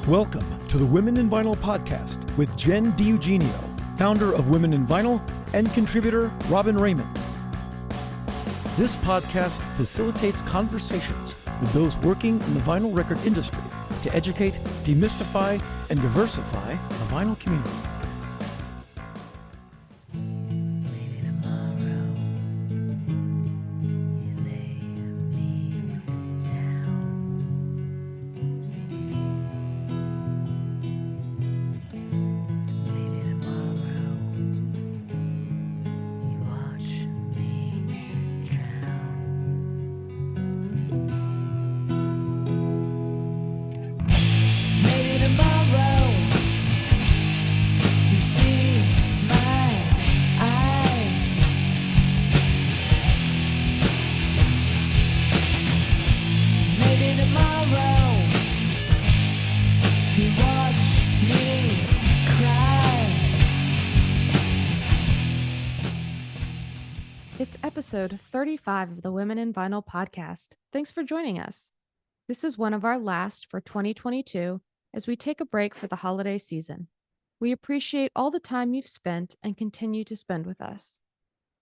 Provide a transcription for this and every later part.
Welcome to the Women in Vinyl podcast with Jen DiEugenio, founder of Women in Vinyl, and contributor Robin Raymond. This podcast facilitates conversations with those working in the vinyl record industry to educate, demystify, and diversify the vinyl community. It's episode 35 of the Women in Vinyl podcast. Thanks for joining us. This is one of our last for 2022 as we take a break for the holiday season. We appreciate all the time you've spent and continue to spend with us.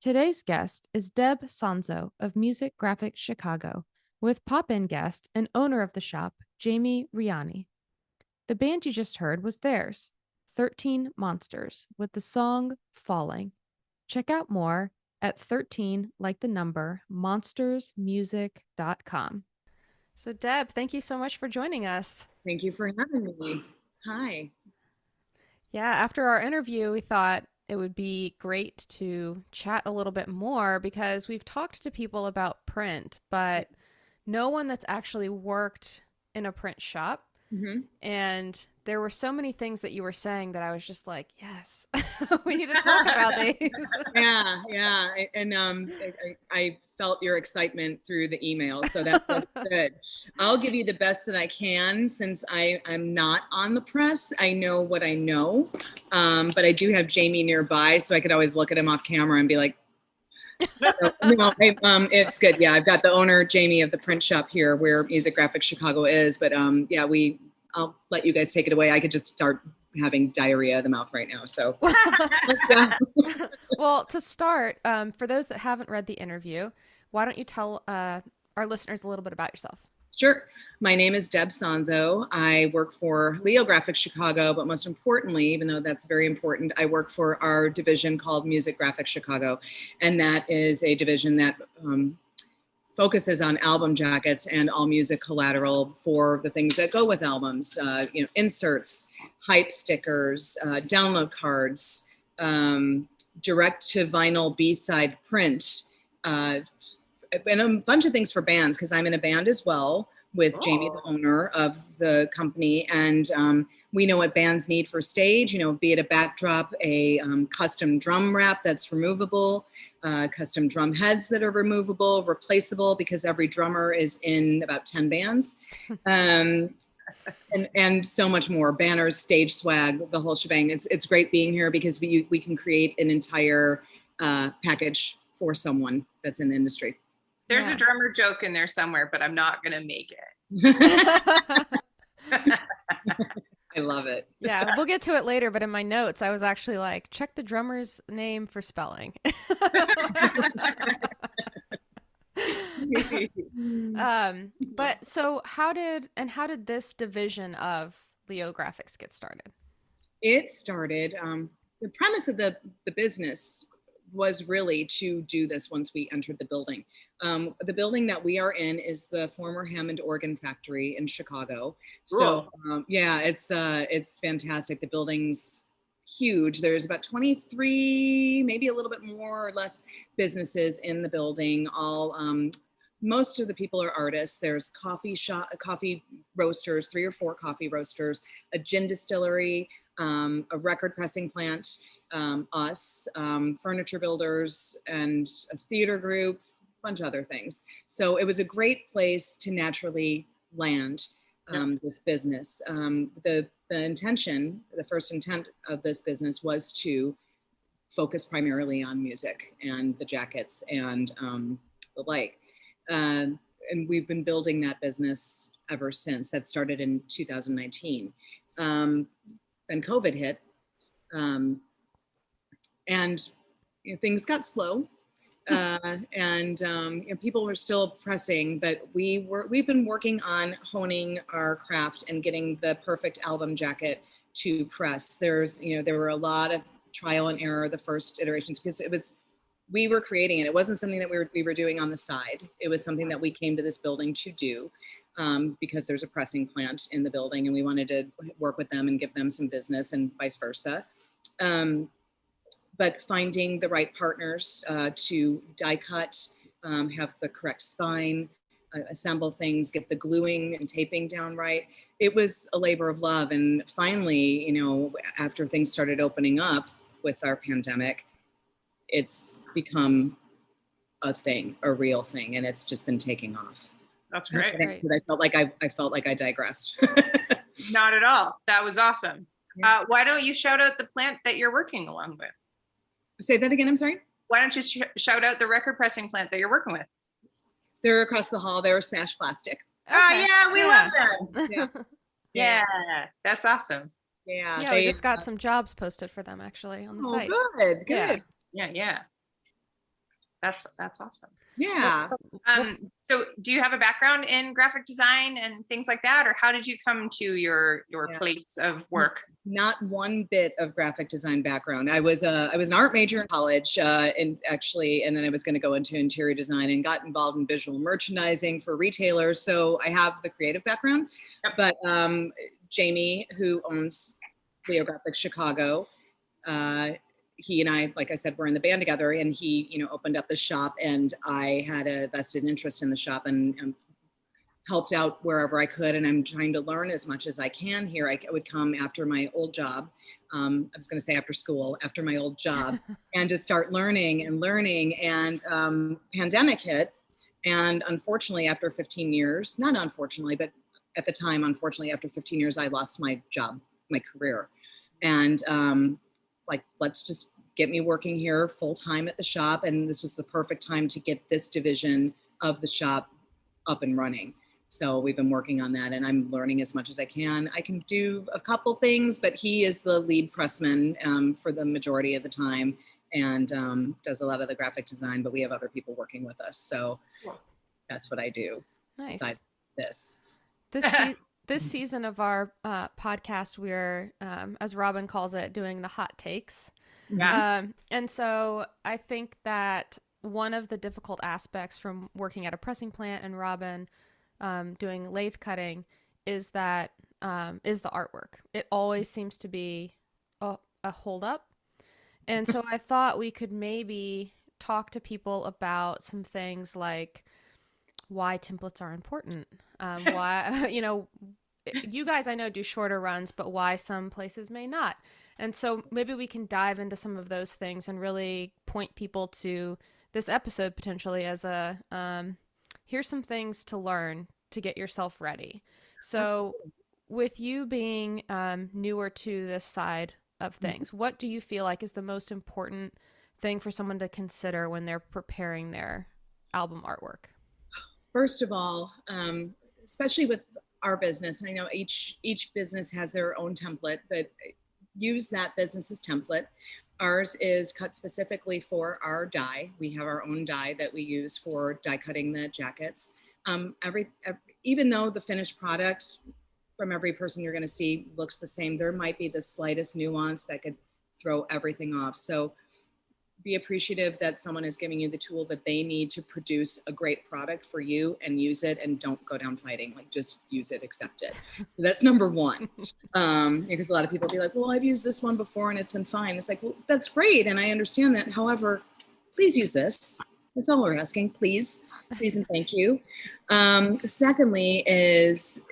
Today's guest is Deb Sonzo of Music Graphic Chicago, with pop-in guest and owner of the shop, Jamie Riani. The band you just heard was theirs, 13 Monsters, with the song Falling. Check out more at 13, like the number, monstersmusic.com. So Deb, thank you so much for joining us. Thank you for having me. Hi. Yeah, after our interview, we thought it would be great to chat a little bit more because we've talked to people about print, but no one that's actually worked in a print shop. Mm-hmm. And there were so many things that you were saying that I was just like, yes, we need to talk about these. Yeah. And I felt your excitement through the email, so that's good. I'll give you the best that I can since I'm not on the press. I know what I know, but I do have Jamie nearby, so I could always look at him off camera and be like, no, it's good. Yeah, I've got the owner, Jamie, of the print shop here where Music Graphic Chicago is. But I'll let you guys take it away. I could just start having diarrhea of the mouth right now. So, Well, to start, for those that haven't read the interview, why don't you tell our listeners a little bit about yourself? Sure. My name is Deb Sonzo. I work for Leo Graphics Chicago, but most importantly, even though that's very important, I work for our division called Music Graphics Chicago. And that is a division that focuses on album jackets and all music collateral for the things that go with albums, inserts, hype stickers, download cards, direct to vinyl B-side print, and a bunch of things for bands, because I'm in a band as well with Jamie, the owner of the company. And we know what bands need for stage, be it a backdrop, a custom drum wrap that's removable, custom drum heads that are removable, replaceable, because every drummer is in about 10 bands. And so much more. Banners, stage swag, the whole shebang. It's great being here because we can create an entire package for someone that's in the industry. There's a drummer joke in there somewhere, but I'm not going to make it. I love it. Yeah, we'll get to it later, but in my notes, I was actually like, check the drummer's name for spelling. But so how did this division of Leo Graphics get started? It started, the premise of the business was really to do this once we entered the building. The building that we are in is the former Hammond Organ Factory in Chicago. So it's fantastic. The building's huge. There's about 23, maybe a little bit more or less businesses in the building. Most of the people are artists. There's coffee roasters, 3 or 4 coffee roasters, a gin distillery, a record pressing plant, us, furniture builders, and a theater group, a bunch of other things. So it was a great place to naturally land this business. The first intent of this business was to focus primarily on music and the jackets and the like. And we've been building that business ever since. That started in 2019. Then COVID hit, and things got slow. People were still pressing, but we've been working on honing our craft and getting the perfect album jacket to press. There were a lot of trial and error the first iterations, because we were creating it. It wasn't something that we were doing on the side. It was something that we came to this building to do, because there's a pressing plant in the building, and we wanted to work with them and give them some business, and vice versa. But finding the right partners to die cut, have the correct spine, assemble things, get the gluing and taping down right. It was a labor of love. And finally, after things started opening up with our pandemic, it's become a thing, a real thing, and it's just been taking off. That's great. I felt like I digressed. Not at all. That was awesome. Yeah. Why don't you shout out the plant that you're working along with? Say that again, I'm sorry? Why don't you shout out the record pressing plant that you're working with? They're across the hall. They're Smash Plastic. Okay. Oh, yeah, we love them. Yeah, that's awesome. Yeah, we just got some jobs posted for them actually on the site. Good. Yeah. That's awesome. Yeah. So do you have a background in graphic design and things like that, or how did you come to your place of work? Not one bit of graphic design background. I was an art major in college, and then I was going to go into interior design and got involved in visual merchandising for retailers. So I have the creative background. Yep. But Jamie, who owns Leo Graphics Chicago, he and I, like I said, were in the band together, and he, opened up the shop, and I had a vested interest in the shop and helped out wherever I could. And I'm trying to learn as much as I can here. I would come after my old job. I was going to say after school, after my old job, and to start learning. And pandemic hit. And unfortunately, after 15 years, not unfortunately, but at the time, unfortunately, after 15 years, I lost my job, my career. And let's just get me working here full time at the shop. And this was the perfect time to get this division of the shop up and running. So we've been working on that, and I'm learning as much as I can. I can do a couple things, but he is the lead pressman for the majority of the time, and does a lot of the graphic design, but we have other people working with us. So that's what I do. Nice. Besides this. This season of our podcast, we're, as Robin calls it, doing the hot takes. Yeah. And so I think that one of the difficult aspects from working at a pressing plant and Robin doing lathe cutting is the artwork. It always seems to be a holdup. And so I thought we could maybe talk to people about some things like why templates are important. Why, you guys I know do shorter runs, but why some places may not. And so maybe we can dive into some of those things and really point people to this episode potentially as a, here's some things to learn to get yourself ready. So absolutely. With you being newer to this side of things, what do you feel like is the most important thing for someone to consider when they're preparing their album artwork? First of all, especially with our business, and I know each business has their own template, but use that business's template. Ours is cut specifically for our dye. We have our own dye that we use for die cutting the jackets. Even though the finished product from every person you're going to see looks the same, there might be the slightest nuance that could throw everything off. So be appreciative that someone is giving you the tool that they need to produce a great product for you, and use it, and don't go down fighting. Like, just use it, accept it. So that's number one. Because a lot of people be like, well, I've used this one before and it's been fine. It's like, well, that's great. And I understand that. However, please use this. That's all we're asking. Please and thank you. Secondly is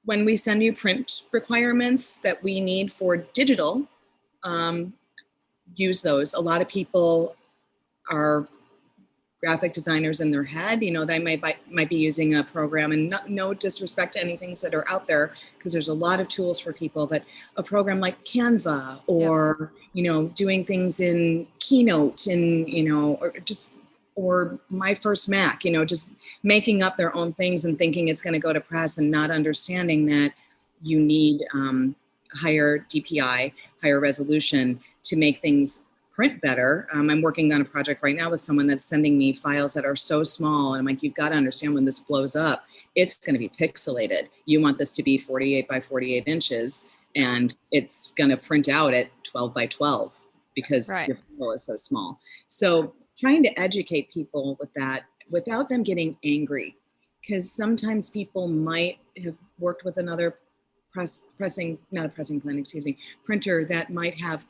when we send you print requirements that we need for digital, use those. A lot of people are graphic designers in their head. They might be using a program, and no disrespect to any things that are out there, because there's a lot of tools for people, but a program like Canva or, doing things in Keynote and, or my first Mac, just making up their own things and thinking it's going to go to press and not understanding that you need higher DPI, higher resolution to make things print better. I'm working on a project right now with someone that's sending me files that are so small. And I'm like, you've got to understand when this blows up, it's going to be pixelated. You want this to be 48 by 48 inches, and it's going to print out at 12 by 12 because your file is so small. So trying to educate people with that without them getting angry, because sometimes people might have worked with another printer that might have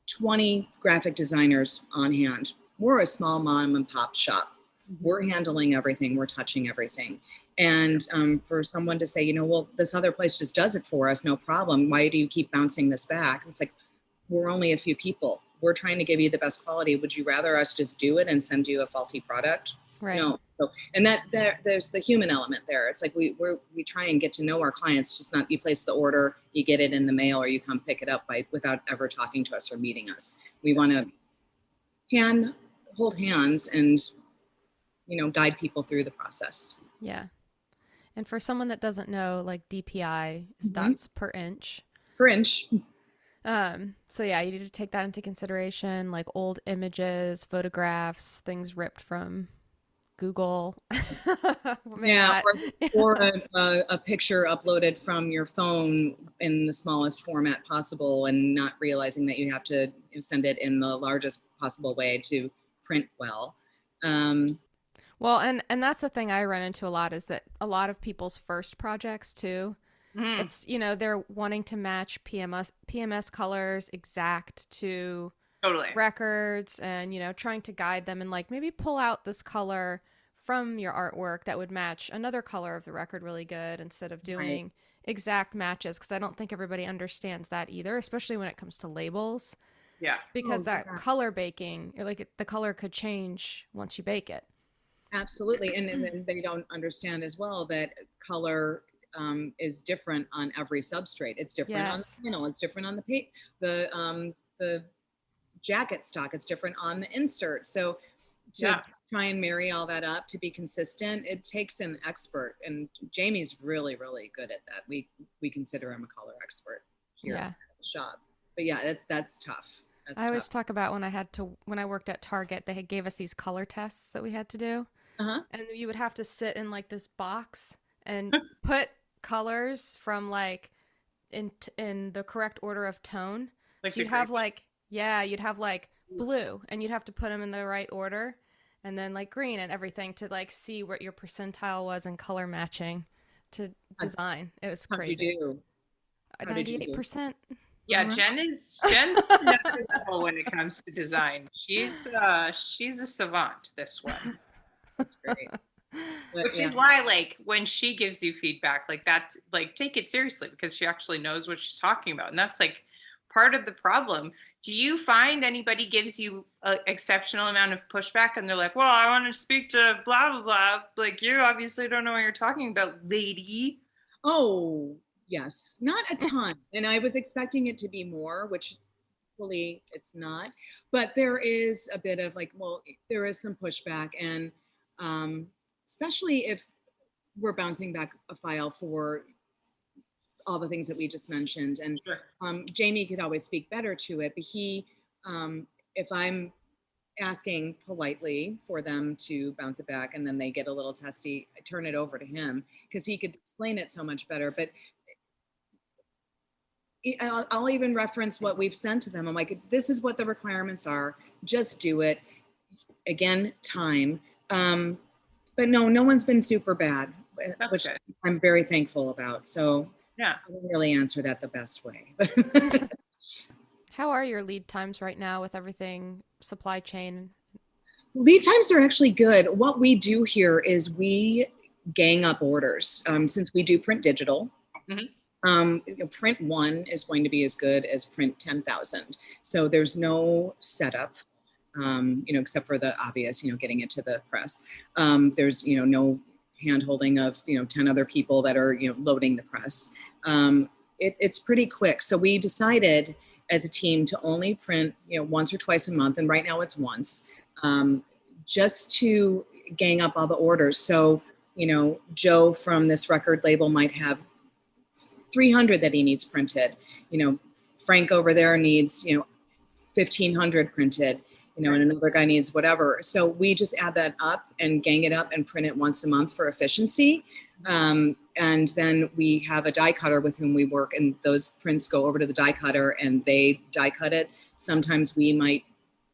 20 graphic designers on hand. We're a small mom and pop shop. We're handling everything. We're touching everything. And for someone to say, well, this other place just does it for us, no problem. Why do you keep bouncing this back? It's like, we're only a few people. We're trying to give you the best quality. Would you rather us just do it and send you a faulty product? Right. No. So, and there's the human element there. It's like we try and get to know our clients, just not you place the order, you get it in the mail, or you come pick it up without ever talking to us or meeting us. We want to hold hands and, guide people through the process. Yeah. And for someone that doesn't know, like DPI is dots per inch. Per inch. So yeah, you need to take that into consideration, like old images, photographs, things ripped from Google. Yeah, or a picture uploaded from your phone in the smallest format possible, and not realizing that you have to send it in the largest possible way to print well. Well, and that's the thing I run into a lot, is that a lot of people's first projects too, it's, they're wanting to match PMS colors exact to records, and, trying to guide them and like maybe pull out this color from your artwork that would match another color of the record really good, instead of doing exact matches. Cause I don't think everybody understands that either, especially when it comes to labels. Yeah. Because color baking, like the color could change once you bake it. Absolutely. And then they don't understand as well that color is different on every substrate. It's different on the panel. It's different on the jacket stock. It's different on the insert. So to try and marry all that up to be consistent, it takes an expert. And Jamie's really, really good at that. We consider him a color expert here at the shop. But yeah, that's tough. I always talk about when I worked at Target, they gave us these color tests that we had to do. And you would have to sit in like this box and put colors from like in the correct order of tone. Like, so you'd have you'd have like blue, and you'd have to put them in the right order, and then like green and everything to like see what your percentile was in color matching to design. It was crazy. How'd you do? 98%. Yeah, Jen's another level when it comes to design. She's a savant, this one. That's great. Which is why, like, when she gives you feedback, like, that's like, take it seriously, because she actually knows what she's talking about. And that's like part of the problem. Do you find anybody gives you an exceptional amount of pushback and they're like, well, I want to speak to blah, blah, blah. Like, you obviously don't know what you're talking about, lady. Oh, yes. Not a ton. And I was expecting it to be more, which hopefully it's not. But there is a bit of like, there is some pushback. And especially if we're bouncing back a file for all the things that we just mentioned. And Jamie could always speak better to it, but if I'm asking politely for them to bounce it back and then they get a little testy, I turn it over to him because he could explain it so much better. But I'll even reference what we've sent to them. I'm like, this is what the requirements are. Just do it. Again, time. But no one's been super bad, which I'm very thankful about. So I didn't really answer that the best way. How are your lead times right now with everything supply chain? Lead times are actually good. What we do here is we gang up orders. Since we do print digital, print 1 is going to be as good as print 10,000. So there's no setup. Except for the obvious, getting it to the press. There's, no hand holding of, 10 other people that are, loading the press. It's pretty quick. So we decided as a team to only print, once or twice a month. And right now it's once. just to gang up all the orders. So, Joe from this record label might have 300 that he needs printed. Frank over there needs, 1,500 printed, and another guy needs whatever. So we just add that up and gang it up and print it once a month for efficiency. And then we have a die cutter with whom we work, and those prints go over to the die cutter and they die cut it. Sometimes we might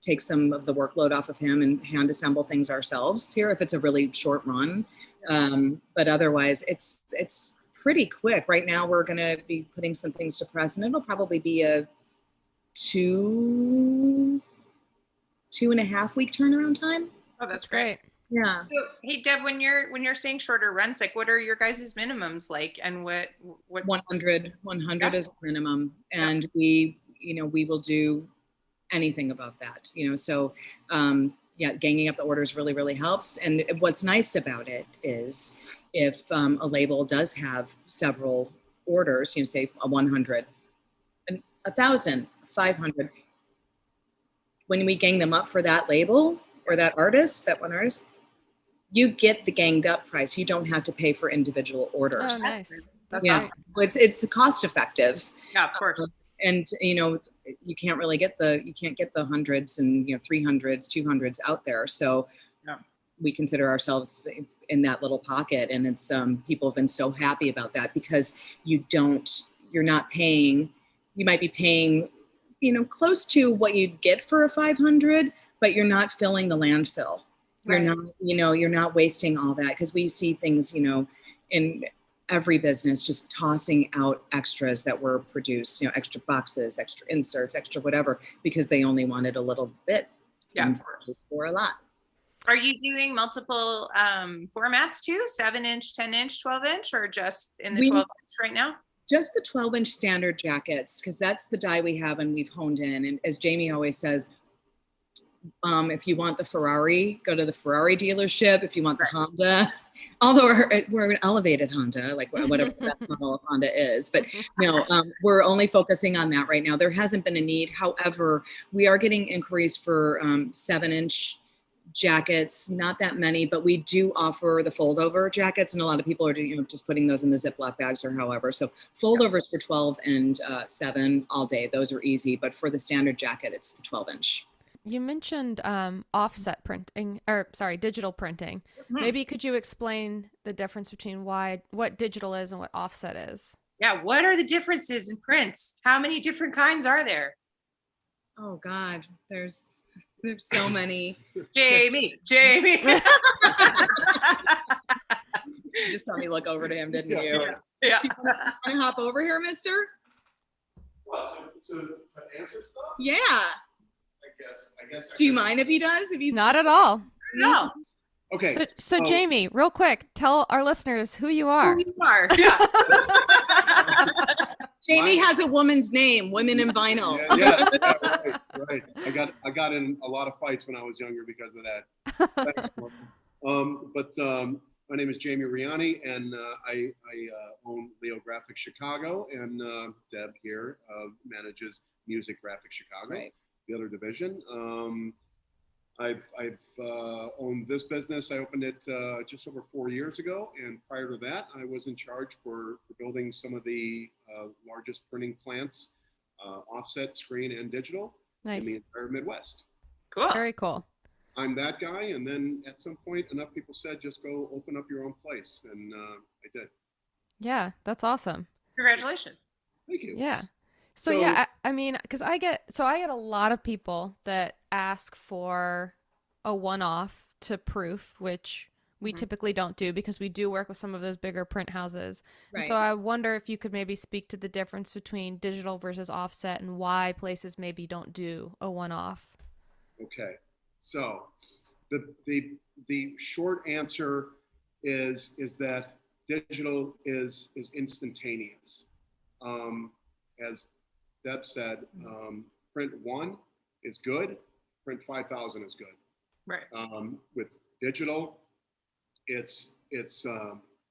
take some of the workload off of him and hand assemble things ourselves here if it's a really short run. But otherwise it's pretty quick. Right now we're going to be putting some things to press, and it'll probably be a 2.5 week turnaround time. Oh, that's great. Yeah. So, hey Deb, when you're saying shorter runs, like what are your guys' minimums like, and what 100 is minimum, and we will do anything above that, so ganging up the orders really, really helps. And what's nice about it is if a label does have several orders, say a 100, 1,000, 500, when we gang them up for that label or that one artist, you get the ganged up price. You don't have to pay for individual orders. Oh, nice. That's great. It's cost effective. Yeah, of course. And you can't really get the hundreds and 300s, 200s out there. So we consider ourselves in that little pocket, and it's people have been so happy about that, because you're not paying. You might be paying close to what you'd get for a 500, but you're not filling the landfill. Right. You're not wasting all that, because we see things, in every business just tossing out extras that were produced, extra boxes, extra inserts, extra whatever, because they only wanted a little bit. Yeah. For a lot. Are you doing multiple formats too? 7-inch, 10-inch, 12-inch, or just in the 12-inch right now? Just the 12-inch standard jackets, because that's the die we have and we've honed in. And as Jamie always says, if you want the Ferrari, go to the Ferrari dealership. If you want the Honda, although we're an elevated Honda, like whatever that model of Honda is, but no, we're only focusing on that right now. There hasn't been a need. However, we are getting inquiries for 7-inch jackets, not that many, but we do offer the fold over jackets, and a lot of people are just putting those in the Ziploc bags or however. So fold overs for 12 and 7 all day. Those are easy, but for the standard jacket, it's the 12-inch. You mentioned offset printing, digital printing. Mm-hmm. Maybe could you explain the difference between what digital is and what offset is? Yeah, what are the differences in prints? How many different kinds are there? Oh God, there's so many. Jamie. You just let me look over to him, didn't you? Yeah. You want to hop over here, mister? What, to answer stuff? Yeah. I guess. Do you mind if he does? Not at all. No. Okay. So Jamie, real quick, tell our listeners who you are. Who you are. Yeah. Jamie has a woman's name, Women in Vinyl. Yeah, right. I got in a lot of fights when I was younger because of that. But my name is Jamie Riani, and I own Leo Graphics Chicago, and Deb here manages Music Graphics Chicago. Right. The other division. I've owned this business. I opened it just over 4 years ago, and prior to that, I was in charge for building some of the largest printing plants, offset, screen, and digital in the entire Midwest. Cool. Very cool. I'm that guy, and then at some point, enough people said, just go open up your own place, and I did. Yeah, that's awesome. Congratulations. Thank you. Yeah. So yeah, I mean, because I get a lot of people that ask for a one-off to proof, which we typically don't do because we do work with some of those bigger print houses. Right. So I wonder if you could maybe speak to the difference between digital versus offset and why places maybe don't do a one-off. Okay, so the short answer is that digital is instantaneous. As Deb said, print 1 is good, print 5,000 is good. Right. With digital, it's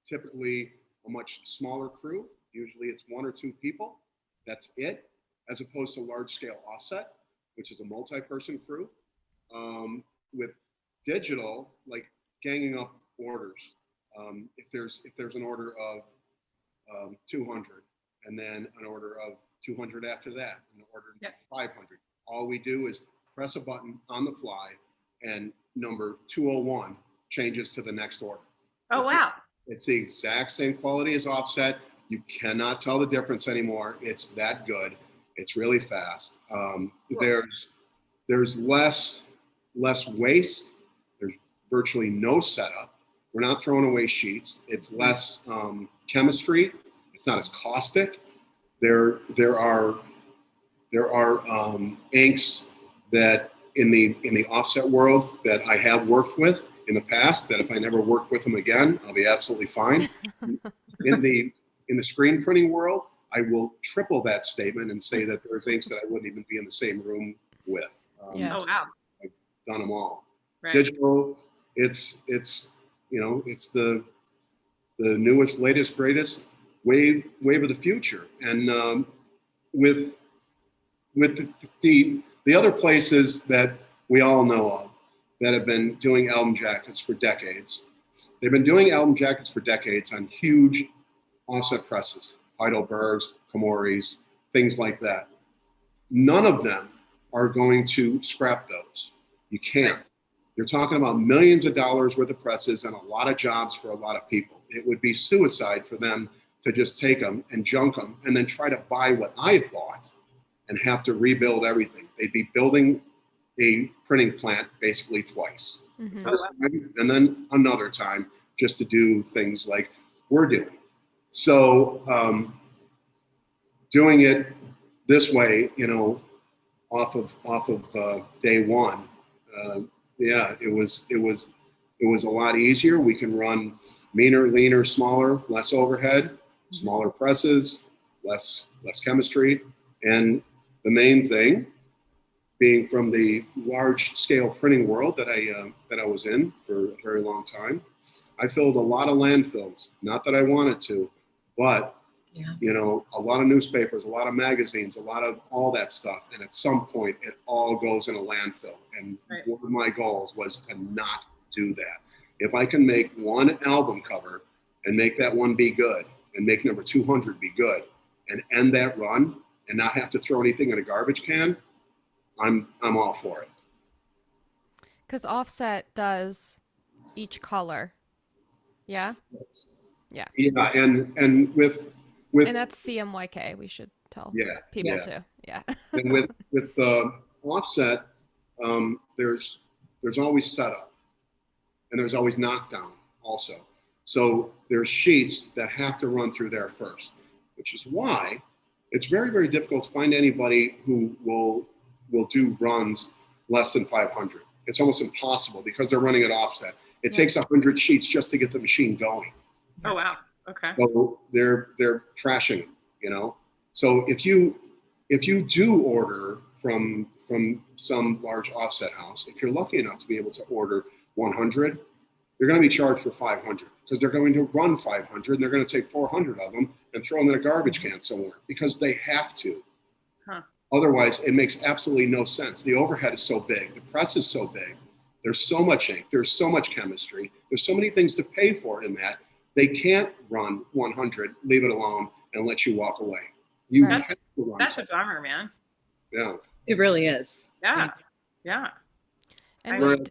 typically a much smaller crew. Usually it's 1 or 2 people. That's it, as opposed to large scale offset, which is a multi-person crew. With Digital, like ganging up orders. If there's an order of 200, and then an order of 200 after that, an order of 500. All we do is press a button on the fly, and number 201 changes to the next order. Oh, wow. It's the exact same quality as offset. You cannot tell the difference anymore. It's that good. It's really fast. There's less waste. There's virtually no setup. We're not throwing away sheets. It's less chemistry. It's not as caustic. There are inks that in the offset world that I have worked with in the past, that if I never work with them again, I'll be absolutely fine. In the screen printing world, I will triple that statement and say that there are inks that I wouldn't even be in the same room with. Oh, wow. I've done them all. Right. Digital, it's the newest, latest, greatest wave of the future. And with the other places that we all know of that have been doing album jackets for decades, they've been doing album jackets for decades on huge offset presses, Heidelbergs, Komoris, things like that. None of them are going to scrap those. You can't. You're talking about millions of dollars worth of presses and a lot of jobs for a lot of people. It would be suicide for them to just take them and junk them and then try to buy what I bought and have to rebuild everything. They'd be building a printing plant basically twice. Mm-hmm. First time, and then another time just to do things like we're doing. So doing it this way, off of day one, it was a lot easier. We can run meaner, leaner, smaller, less overhead, smaller presses, less chemistry, and the main thing being from the large scale printing world that I was in for a very long time, I filled a lot of landfills. Not that I wanted to, but a lot of newspapers, a lot of magazines, a lot of all that stuff. And at some point, it all goes in a landfill. And one of my goals was to not do that. If I can make one album cover and make that one be good, and make number 200 be good, and end that run, and not have to throw anything in a garbage can, I'm all for it. Because offset does each color. Yeah. Yeah, and with and that's CMYK. We should tell people too. Yeah. And with offset, there's always setup, and there's always knockdown also. So there's sheets that have to run through there first, which is why it's very, very difficult to find anybody who will do runs less than 500. It's almost impossible because they're running at offset. It takes 100 sheets just to get the machine going. Oh, wow. Okay. So they're trashing them, So if you do order from some large offset house, if you're lucky enough to be able to order 100, you're going to be charged for 500 because they're going to run 500 and they're going to take 400 of them and throw them in a garbage can somewhere because they have to. Huh. Otherwise, it makes absolutely no sense. The overhead is so big. The press is so big. There's so much ink. There's so much chemistry. There's so many things to pay for in that. They can't run 100, leave it alone, and let you walk away. You have to run That's something. a bummer, man. Yeah. It really is. Yeah. Yeah. And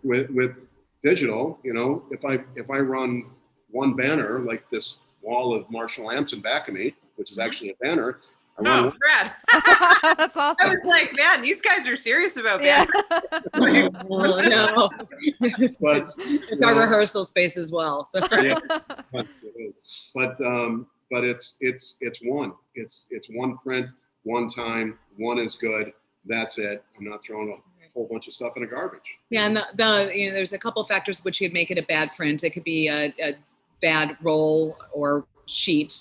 with digital, if I run one banner like this wall of Marshall amps in back of me, which is actually a banner, Oh, Brad. that's awesome. I was like, man, these guys are serious about Yeah. that. Oh, no. but It's our rehearsal space as well. So yeah, but it's one. It's one print, one time, one is good. That's it. I'm not throwing a whole bunch of stuff in a garbage. yeah, and there's a couple of factors which could make it a bad print. It could be a bad roll or sheet.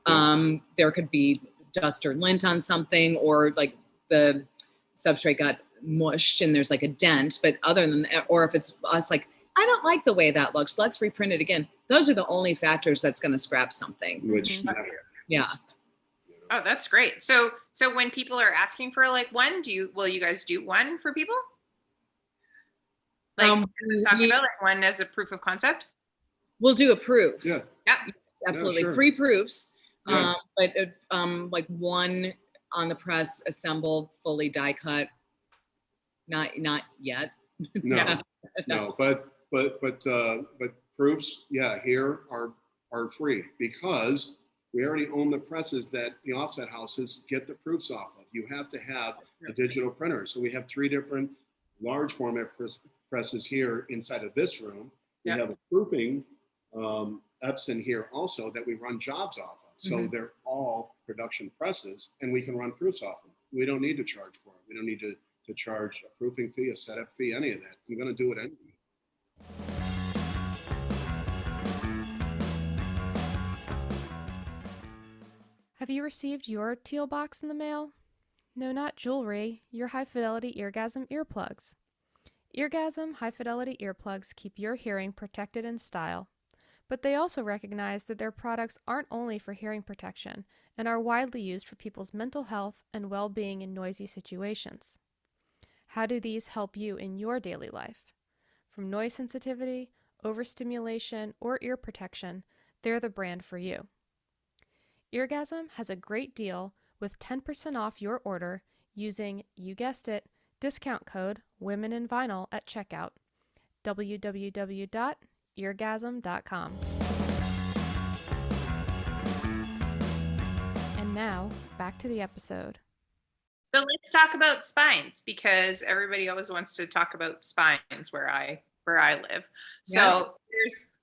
There could be dust or lint on something, or like the substrate got mushed and there's like a dent. But other than that, or if it's us like, I don't like the way that looks, let's reprint it again. Those are the only factors that's going to scrap something. Which Yeah. Oh, that's great. So when people are asking for like one, will you guys do one for people? Like let's talk we- about like one as a proof of concept. We'll do a proof. Yeah. Yeah. Yes, absolutely. sure. Free proofs. Yeah. But like one on the press, assembled, fully die cut. Not yet. No, Yeah. no, but proofs, yeah, here are free because we already own the presses that the offset houses get the proofs off of. You have to have a digital printer. So we have 3 different large format presses here inside of this room. We Yeah. have a proofing Epson here also that we run jobs off of. So they're all production presses and we can run proofs off them. We don't need to charge for it. We don't need to charge a proofing fee, a setup fee, any of that. I'm going to do it anyway. Have you received your teal box in the mail? No, not jewelry, your high-fidelity eargasm earplugs. Eargasm high-fidelity earplugs keep your hearing protected in style, but they also recognize that their products aren't only for hearing protection and are widely used for people's mental health and well-being in noisy situations. How do these help you in your daily life? From noise sensitivity, overstimulation, or ear protection, they're the brand for you. Eargasm has a great deal with 10% off your order using, you guessed it, discount code Women in Vinyl at checkout. www.eargasm.com. And now, back to the episode. So let's talk about spines because everybody always wants to talk about spines where I live. So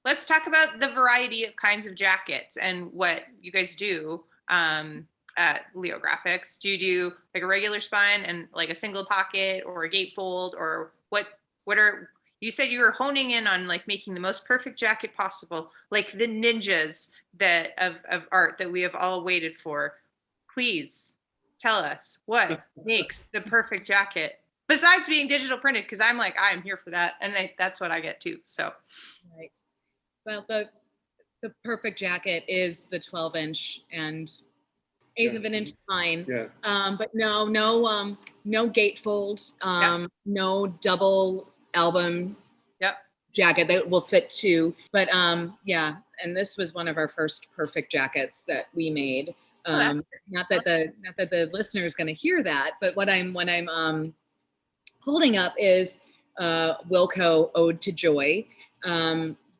let's talk about the variety of kinds of jackets and what you guys do at Leo Graphics. Do you do like a regular spine and like a single pocket or a gatefold, or what are you said you were honing in on like making the most perfect jacket possible, like the ninjas that of art that we have all waited for. Please tell us what makes the perfect jacket besides being digital printed, because I'm here for that, and that's what I get too. So Right. Well, the perfect jacket is the 12-inch and 1/8 of an inch spine. Yeah. But no gatefold, no double album yep. jacket that will fit 2. But yeah, and this was one of our first perfect jackets that we made. Not that the listener is going to hear that, but what I'm holding up is Wilco Ode to Joy.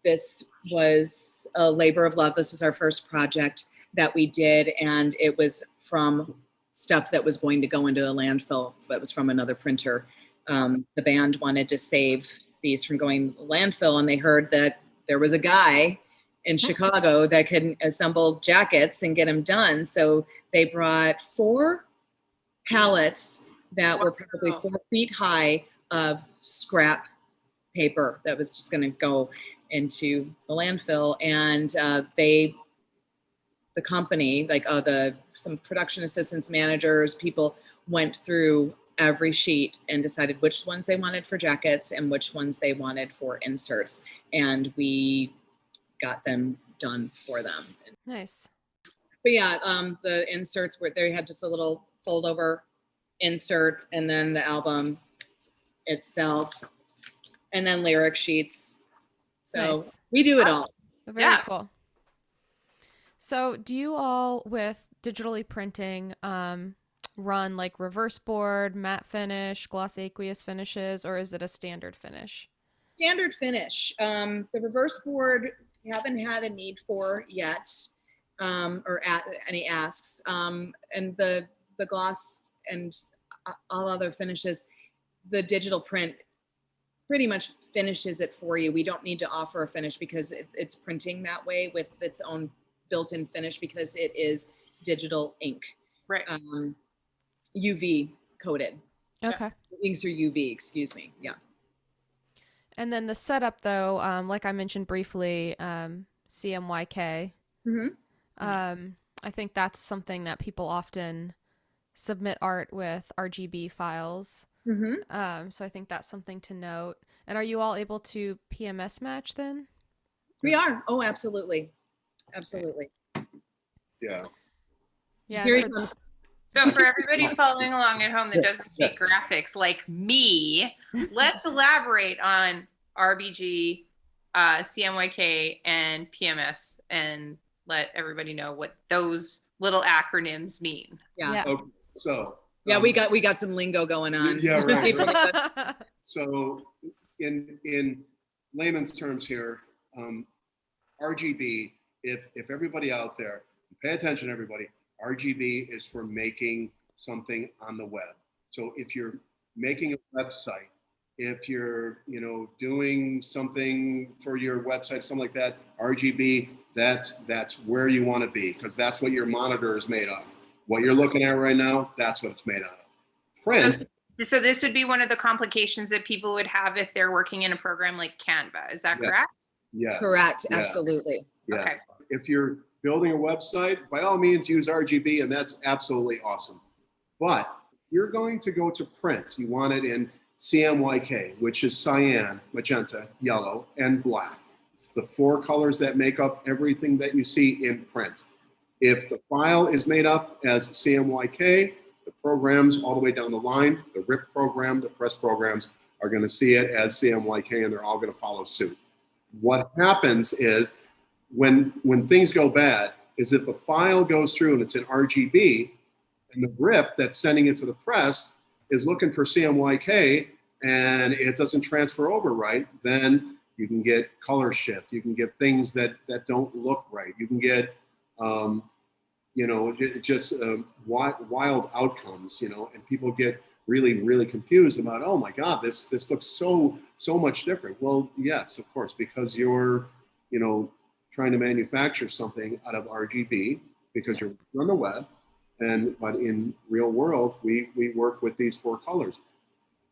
This was a labor of love. This was our first project that we did, and it was from stuff that was going to go into a landfill. That was from another printer. The band wanted to save these from going to landfill, and they heard that there was a guy in Chicago that could assemble jackets and get them done. So they brought 4 pallets that were probably 4 feet high of scrap paper that was just going to go into the landfill. And the company, like some production assistants, managers, people went through every sheet and decided which ones they wanted for jackets and which ones they wanted for inserts. And we got them done for them. Nice. But yeah, the inserts were, they had just a little fold over insert, and then the album itself, and then lyric sheets. So Nice. we do it all. Very cool. So do you all, with digitally printing, run like reverse board, matte finish, gloss aqueous finishes, or is it a standard finish? Standard finish. The reverse board we haven't had a need for yet, or any asks. And the gloss and all other finishes, the digital print pretty much finishes it for you. We don't need to offer a finish because it's printing that way with its own built-in finish because it is digital ink. Right. UV coated. Okay. Inks are UV, excuse me. Yeah. And then the setup, though, like I mentioned briefly, CMYK. Mm-hmm. I think that's something that people often submit art with RGB files. Mm-hmm. So I think that's something to note. And are you all able to PMS match then? We are. Oh, absolutely. Absolutely. Yeah. Yeah. Here he comes. So for everybody following along at home that doesn't speak graphics like me, let's elaborate on RBG, CMYK, and PMS, and let everybody know what those little acronyms mean. Yeah. Okay, so. Yeah, we got some lingo going on. Yeah, right. So in layman's terms here, RGB, if everybody out there, pay attention everybody, RGB is for making something on the web. So if you're making a website, if you're, doing something for your website, something like that, RGB, that's where you want to be, because that's what your monitor is made of. What you're looking at right now, that's what it's made out of. Print. So this would be one of the complications that people would have if they're working in a program like Canva. Is that correct? Yes. Correct. Yes. Absolutely. Yes. Okay. If you're building a website, by all means use RGB, and that's absolutely awesome. But you're going to go to print. You want it in CMYK, which is cyan, magenta, yellow, and black. It's the 4 colors that make up everything that you see in print. If the file is made up as CMYK, the programs all the way down the line, the RIP program, the press programs, are going to see it as CMYK, and they're all going to follow suit. What happens is when things go bad is if a file goes through and it's in RGB, and the RIP that's sending it to the press is looking for CMYK and it doesn't transfer over right, then you can get color shift. You can get things that don't look right. You can get, wild outcomes, and people get really, really confused about, oh my God, this looks so much different. Well, yes, of course, because you're, trying to manufacture something out of RGB because you're on the web. But in real world, we work with these 4 colors.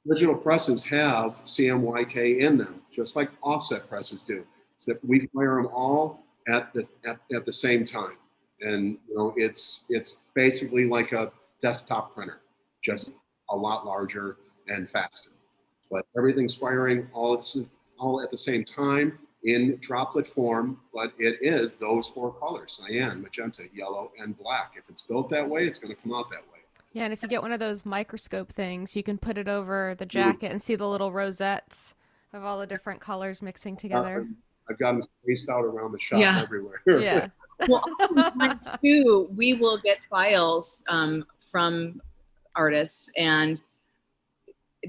Digital presses have CMYK in them, just like offset presses do. So that we fire them all at the same time. And it's basically like a desktop printer, just a lot larger and faster. But everything's firing all at the same time in droplet form, but it is those 4 colors, cyan, magenta, yellow, and black. If it's built that way, it's going to come out that way. Yeah, and if you get one of those microscope things, you can put it over the jacket and see the little rosettes of all the different colors mixing together. I've got them spaced out around the shop everywhere. Yeah. Well, oftentimes too, we will get files from artists, and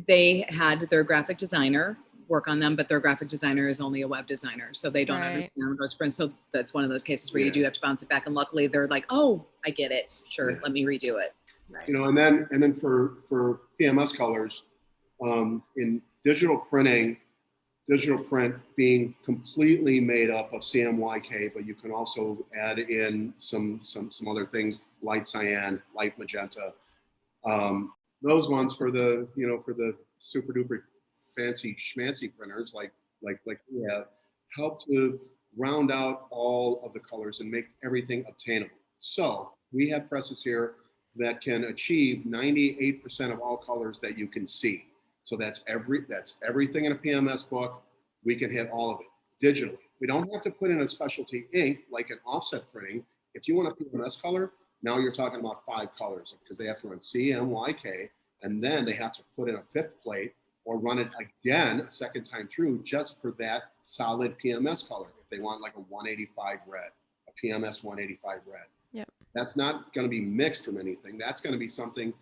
they had their graphic designer work on them, but their graphic designer is only a web designer, so they don't understand those prints. So that's one of those cases where you do have to bounce it back, and luckily they're like, oh, I get it, sure, let me redo it. Right. And then for PMS colors, in digital printing, digital print being completely made up of CMYK, but you can also add in some other things, light cyan, light magenta. Those ones for the for the super duper fancy schmancy printers like we have, help to round out all of the colors and make everything obtainable. So we have presses here that can achieve 98% of all colors that you can see. So that's everything in a PMS book. We can hit all of it digitally. We don't have to put in a specialty ink like an offset printing. If you want a PMS color, now you're talking about 5 colors, because they have to run CMYK, and then they have to put in a 5th plate or run it again a second time through just for that solid PMS color. If they want like a 185 red, a PMS 185 red. Yep. That's not going to be mixed from anything. That's going to be something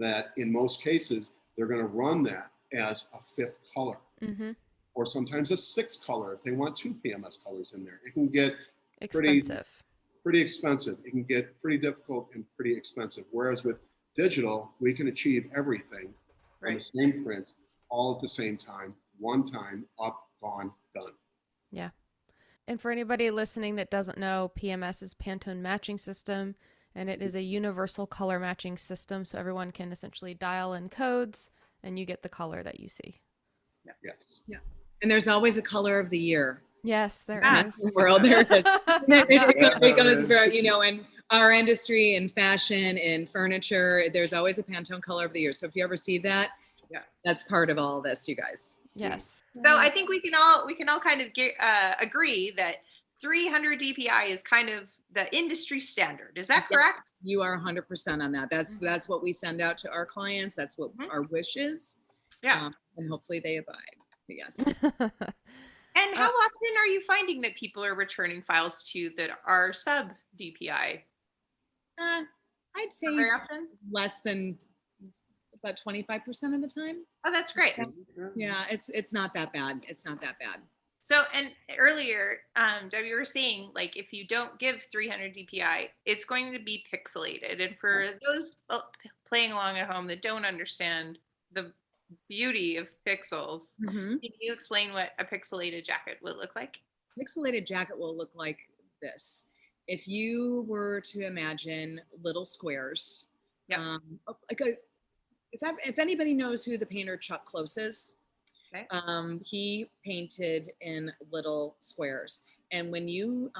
that in most cases, they're going to run that as a 5th color. Mm-hmm. Or sometimes a 6th color if they want 2 PMS colors in there. It can get expensive. Pretty expensive. It can get pretty difficult and pretty expensive. Whereas with digital, we can achieve everything on the same print, all at the same time, one time, up, gone, done. Yeah. And for anybody listening that doesn't know, PMS is Pantone Matching System, and it is a universal color matching system, so everyone can essentially dial in codes, and you get the color that you see. Yeah. Yes. Yeah. And there's always a color of the year. Yes, there is. In the world, there is. It goes for, in our industry, in fashion, in furniture, there's always a Pantone color of the year. So if you ever see that, that's part of all this, you guys. Yes. So I think we can all kind of agree that 300 DPI is kind of the industry standard. Is that Yes, correct? you are 100% on that. That's what we send out to our clients. That's what our wish is. Yeah. And hopefully they abide. Yes. And how often are you finding that people are returning files to you that are sub DPI? I'd say Very often? less than about 25% of the time. Oh, that's great. Yeah, it's not that bad. It's not that bad. So, and earlier, Debbie, you were saying, like, if you don't give 300 DPI, it's going to be pixelated. And for those playing along at home that don't understand the beauty of pixels, can you explain what a pixelated jacket will look like? Pixelated jacket will look like this. If you were to imagine little squares, if anybody knows who the painter Chuck Close is, okay. He painted in little squares. And when you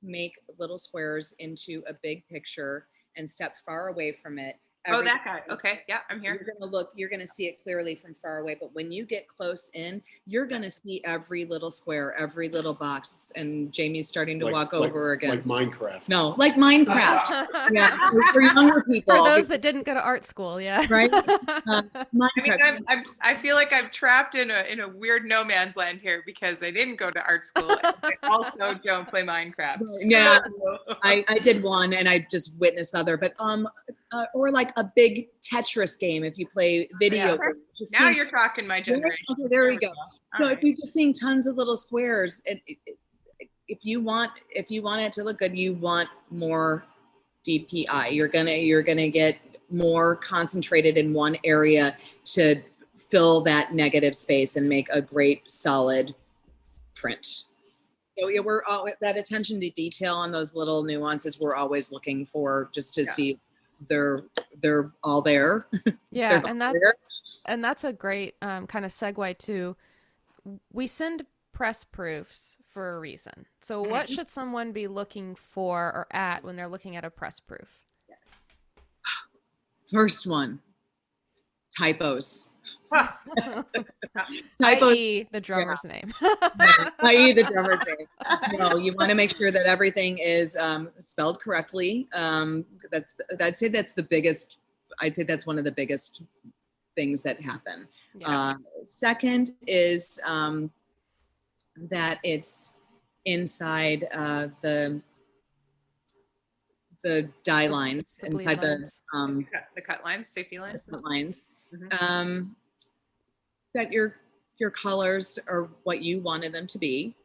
make little squares into a big picture and step far away from it. Oh, that guy. Okay. Yeah, I'm here. You're going to see it clearly from far away. But when you get close in, you're going to see every little square, every little box. And Jamie's starting to walk over again. Like Minecraft. No, like Minecraft. Yeah, for younger people. For those that didn't go to art school, yeah. Right? I mean, I feel like I'm trapped in a weird no man's land here because I didn't go to art school. And I also don't play Minecraft. Yeah, I did one and I just witnessed other, but or like a big Tetris game if you play video. Yeah. Now you're talking my generation. Okay, there we go. So right. if you're just seeing tons of little squares, if you want it to look good, you want more DPI. You're gonna get more concentrated in one area to fill that negative space and make a great solid print. So yeah, we're all that attention to detail on those little nuances. We're always looking for just to see they're all there. Yeah, and that's a great kind of segue to, we send press proofs for a reason. So what should someone be looking for or at when they're looking at a press proof? Yes. First one, typos. I.e. the drummer's name. I.e. the drummer's name. No, you want to make sure that everything is spelled correctly. I'd say that's one of the biggest things that happen. Yeah. Second is that it's inside the die lines, inside the cut lines, safety lines. Cut lines. That your colors are what you wanted them to be.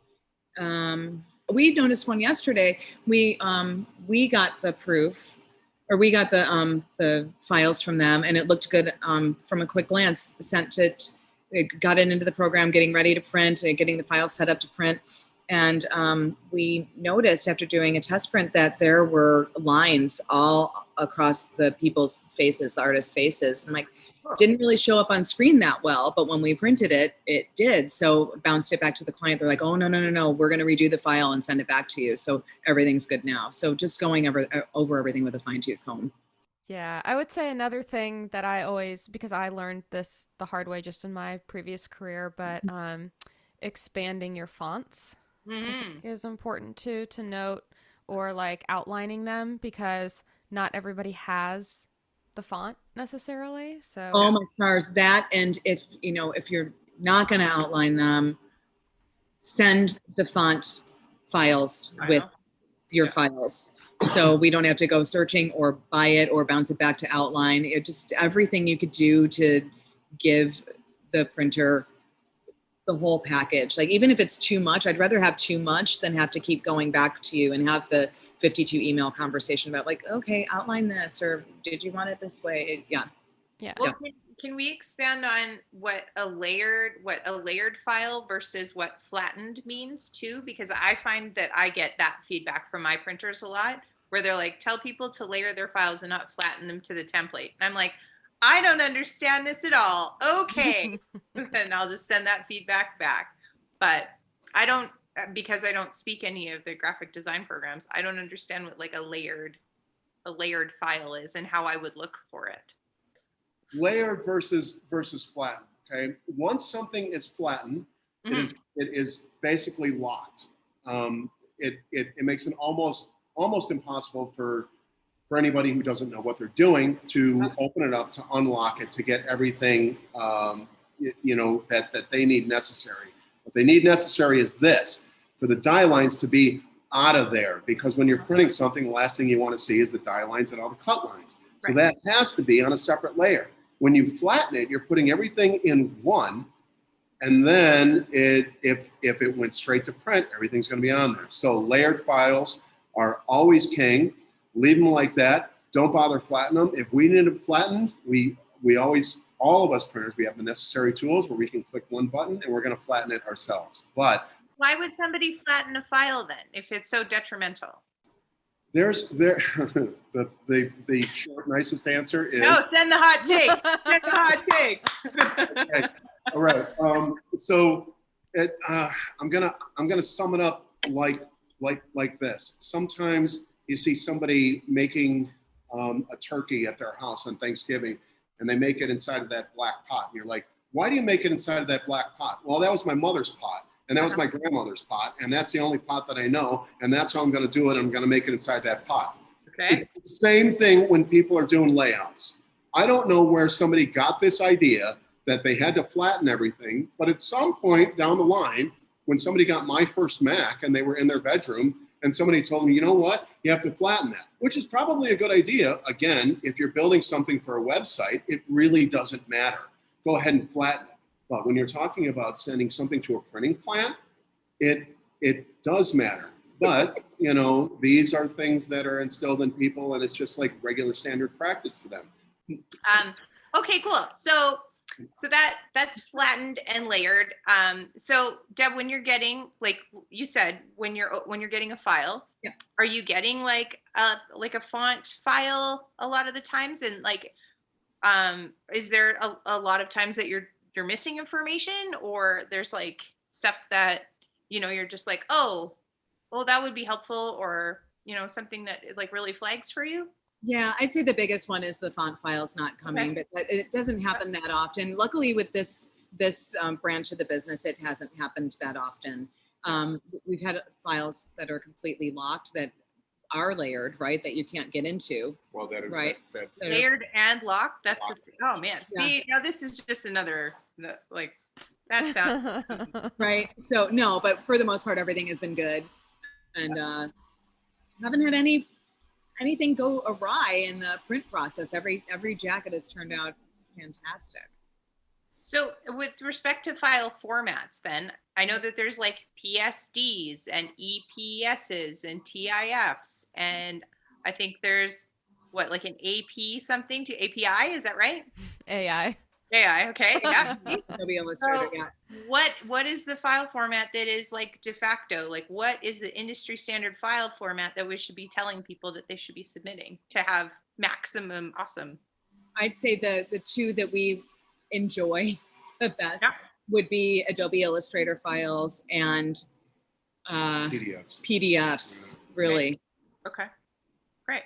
We noticed one yesterday. We got the proof, or we got the files from them, and it looked good from a quick glance. Got it into the program, getting ready to print, and getting the files set up to print. And we noticed after doing a test print that there were lines all across the people's faces, the artists' faces. I'm like, didn't really show up on screen that well, but when we printed it, it did. So bounced it back to the client. They're like, oh, no, we're going to redo the file and send it back to you. So everything's good now. So just going over everything with a fine tooth comb. Yeah, I would say another thing that I always, because I learned this the hard way just in my previous career, but expanding your fonts is important too, to note, or like outlining them, because not everybody has the font necessarily. So oh my stars, that, and if you're not going to outline them, send the font files with your files, so we don't have to go searching or buy it or bounce it back to outline. It just, everything you could do to give the printer the whole package. Like, even if it's too much, I'd rather have too much than have to keep going back to you and have the 52 email conversation about, like, okay, outline this, or did you want it this way? Yeah. Well, can we expand on what a layered file versus what flattened means too? Because I find that I get that feedback from my printers a lot, where they're like, tell people to layer their files and not flatten them to the template. And I'm like, I don't understand this at all. Okay. And I'll just send that feedback back. But because I don't speak any of the graphic design programs, I don't understand what like a layered file is and how I would look for it. Layered versus flattened. Okay. Once something is flattened, it is basically locked. It makes an almost almost impossible for anybody who doesn't know what they're doing to open it up, to unlock it, to get everything, that they need necessary. What they need necessary is this, for the die lines to be out of there, because when you're printing something, the last thing you want to see is the die lines and all the cut lines. So that has to be on a separate layer. When you flatten it, you're putting everything in one, and then if it went straight to print, everything's going to be on there. So layered files are always king. Leave them like that. Don't bother flattening them. If we need them flattened, we always, all of us printers, we have the necessary tools where we can click one button and we're going to flatten it ourselves. But why would somebody flatten a file then if it's so detrimental? the short, nicest answer is no. Send the hot take. Send the hot take. Okay. All right. I'm gonna sum it up like this. Sometimes you see somebody making a turkey at their house on Thanksgiving, and they make it inside of that black pot. And you're like, why do you make it inside of that black pot? Well, that was my mother's pot, and that was my grandmother's pot, and that's the only pot that I know, and that's how I'm going to do it. I'm going to make it inside that pot. Okay. It's the same thing when people are doing layouts. I don't know where somebody got this idea that they had to flatten everything, but at some point down the line, when somebody got my first Mac and they were in their bedroom, and somebody told me, you know what, you have to flatten that, which is probably a good idea. Again, if you're building something for a website, it really doesn't matter. Go ahead and flatten it. But when you're talking about sending something to a printing plant, it does matter. But, these are things that are instilled in people, and it's just like regular standard practice to them. Okay, cool. So that's flattened and layered. So Deb, when you're getting, like you said, when you're getting a file, yeah. Are you getting like a font file a lot of the times? And like, is there a lot of times that you're missing information, or there's like stuff that, you're just like, oh, well, that would be helpful, or, something that like really flags for you? Yeah, I'd say the biggest one is the font files not coming, but it doesn't happen that often. Luckily, with this branch of the business, it hasn't happened that often. We've had files that are completely locked that are layered, right? That you can't get into. Well, that right. That Layered and locked. That's locked. Oh man. Yeah. See, now this is just another like that sounds right. So no, but for the most part, everything has been good, and haven't had anything go awry in the print process. Every jacket has turned out fantastic. So with respect to file formats, then I know that there's like PSDs and EPSs and TIFs, and I think there's like an AP something to API. Is that right? AI. Okay. Yeah. Adobe Illustrator. So yeah. what is the file format that is like de facto? Like, what is the industry standard file format that we should be telling people that they should be submitting to have maximum awesome? I'd say the two that we enjoy the best would be Adobe Illustrator files and PDFs. Really. Okay. Great.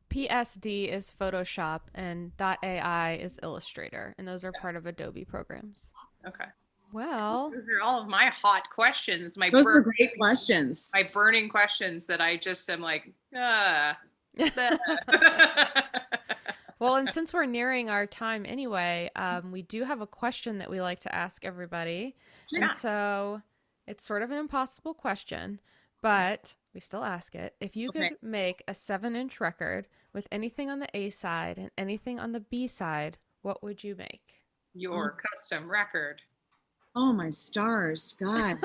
PSD is Photoshop and .ai is Illustrator, and those are part of Adobe programs. Okay. Well, those are all of my hot questions. Those are great questions. My burning questions that I just am like, Well, and since we're nearing our time anyway, we do have a question that we like to ask everybody. Yeah. And so it's sort of an impossible question, but we still ask it. If you could make a 7-inch record with anything on the A side and anything on the B side, what would you make? Your custom record. Oh, my stars. God.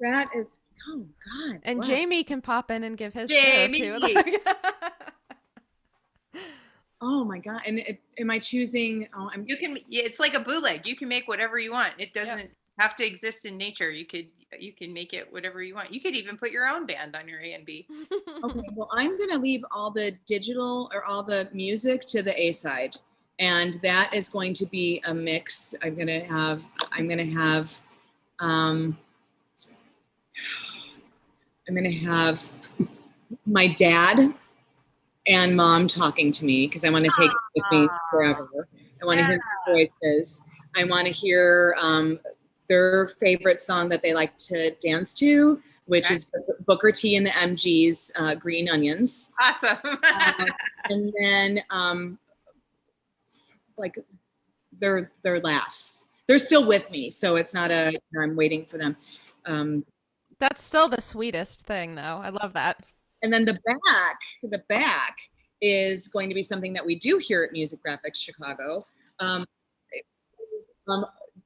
That is, oh, God. And wow. Jamie can pop in and give his Jamie. too, if he would like. Oh my God. And am I choosing? Oh, you can, it's like a bootleg. You can make whatever you want. It doesn't have to exist in nature. You can make it whatever you want. You could even put your own band on your A and B. Okay. Well, I'm going to leave all the digital or all the music to the A side. And that is going to be a mix. I'm going to have my dad and mom talking to me, because I want to take it with me forever. I want to hear their voices. I want to hear their favorite song that they like to dance to, which is Booker T and the MG's Green Onions. Awesome. And then like their laughs. They're still with me, so it's not I'm waiting for them. That's still the sweetest thing, though. I love that. And then the back is going to be something that we do here at Music Graphics Chicago.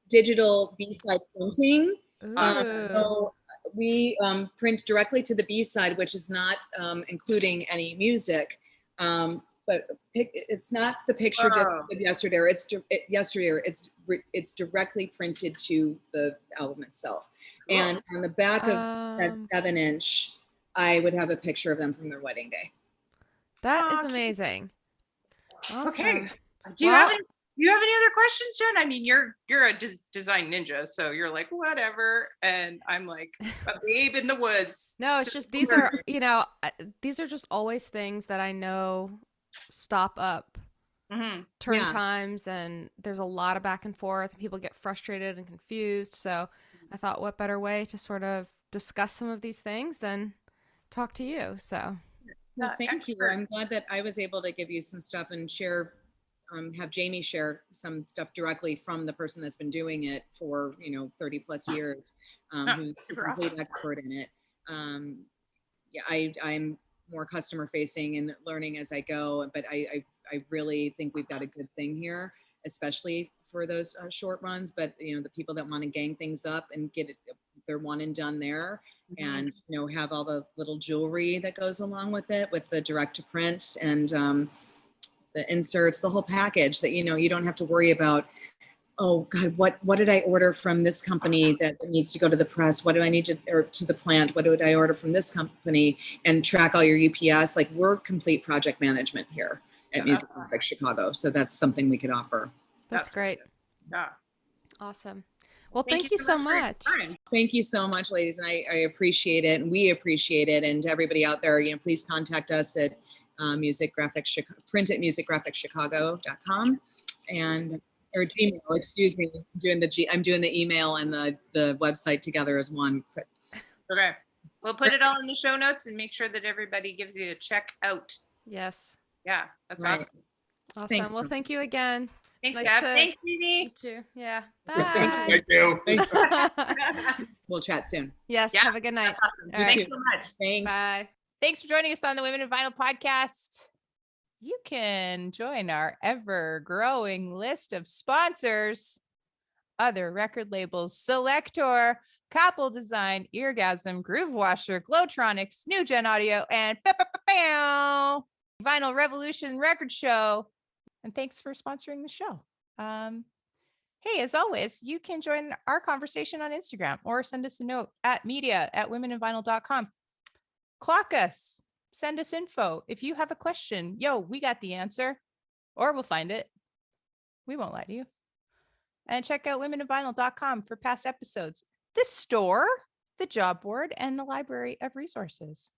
Digital B-side printing. So we print directly to the B-side, which is not including any music. But it's not the picture just of yesterday. It's directly printed to the album itself. And on the back of that 7-inch, I would have a picture of them from their wedding day. That is amazing. Awesome. Okay. Do you have any other questions, Jen? I mean, you're a design ninja, so you're like, whatever. And I'm like a babe in the woods. No, it's just, these are just always things that I know stop up turn times, and there's a lot of back and forth. People get frustrated and confused. So I thought, what better way to sort of discuss some of these things than talk to you? So well, thank you. I'm glad that I was able to give you some stuff and share, have Jamie share some stuff directly from the person that's been doing it for 30 plus years, who's a complete expert in it. I'm more customer facing and learning as I go, but I really think we've got a good thing here, especially for those short runs. But the people that want to gang things up and get it, they're one and done there, and have all the little jewelry that goes along with it, with the direct to print and the inserts, the whole package, that you don't have to worry about, oh God, what did I order from this company that needs to go to the press? What do I need to, or to the plant? What did I order from this company? And track all your UPS. Like, we're complete project management here at Music Graphics Chicago. So that's something we could offer. That's great. Yeah. Awesome. Well, thank you so much. Thank you so much, ladies. And I appreciate it. And we appreciate it. And to everybody out there, please contact us at print@musicgraphicchicago.com and or Gmail, excuse me. I'm doing the email and the website together as one. Okay. We'll put it all in the show notes and make sure that everybody gives you a check out. Yes. Yeah, that's awesome. Awesome. Well, thank you again. Thanks, Deb. Thanks, Dee. Yeah. Bye. Thank you. We'll chat soon. Yes. Have a good night. That's awesome. All right. Thanks so much. Thanks. Bye. Thanks for joining us on the Women in Vinyl podcast. You can join our ever-growing list of sponsors: other record labels, Selector, Couple Design, Eargasm, Groove Washer, Glowtronics, New Gen Audio, and Vinyl Revolution Record Show. And thanks for sponsoring the show. Hey, as always, you can join our conversation on Instagram or send us a note at media@womeninvinyl.com. Clock us. Send us info. If you have a question, we got the answer, or we'll find it. We won't lie to you. And check out womeninvinyl.com for past episodes, the store, the job board, and the library of resources.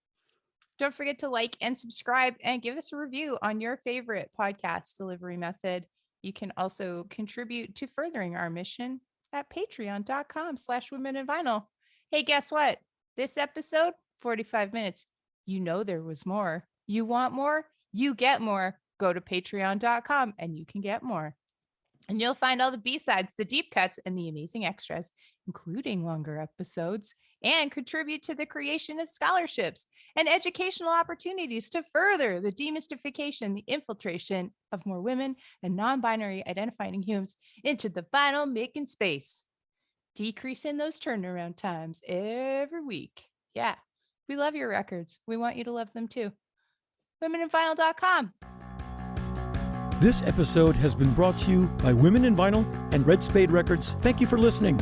Don't forget to like and subscribe and give us a review on your favorite podcast delivery method. You can also contribute to furthering our mission at patreon.com/womeninvinyl. Hey, guess what? This episode, 45 minutes. There was more. You want more? You get more. Go to patreon.com and you can get more. And you'll find all the B-sides, the deep cuts, and the amazing extras, including longer episodes, and contribute to the creation of scholarships and educational opportunities to further the demystification, the infiltration of more women and non-binary identifying humans into the vinyl making space, decreasing those turnaround times every week. Yeah. We love your records. We want you to love them too. womeninvinyl.com. This episode has been brought to you by Women in Vinyl and Red Spade Records. Thank you for listening.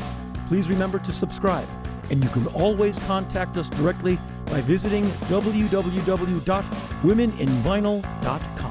Please remember to subscribe, and you can always contact us directly by visiting www.womeninvinyl.com.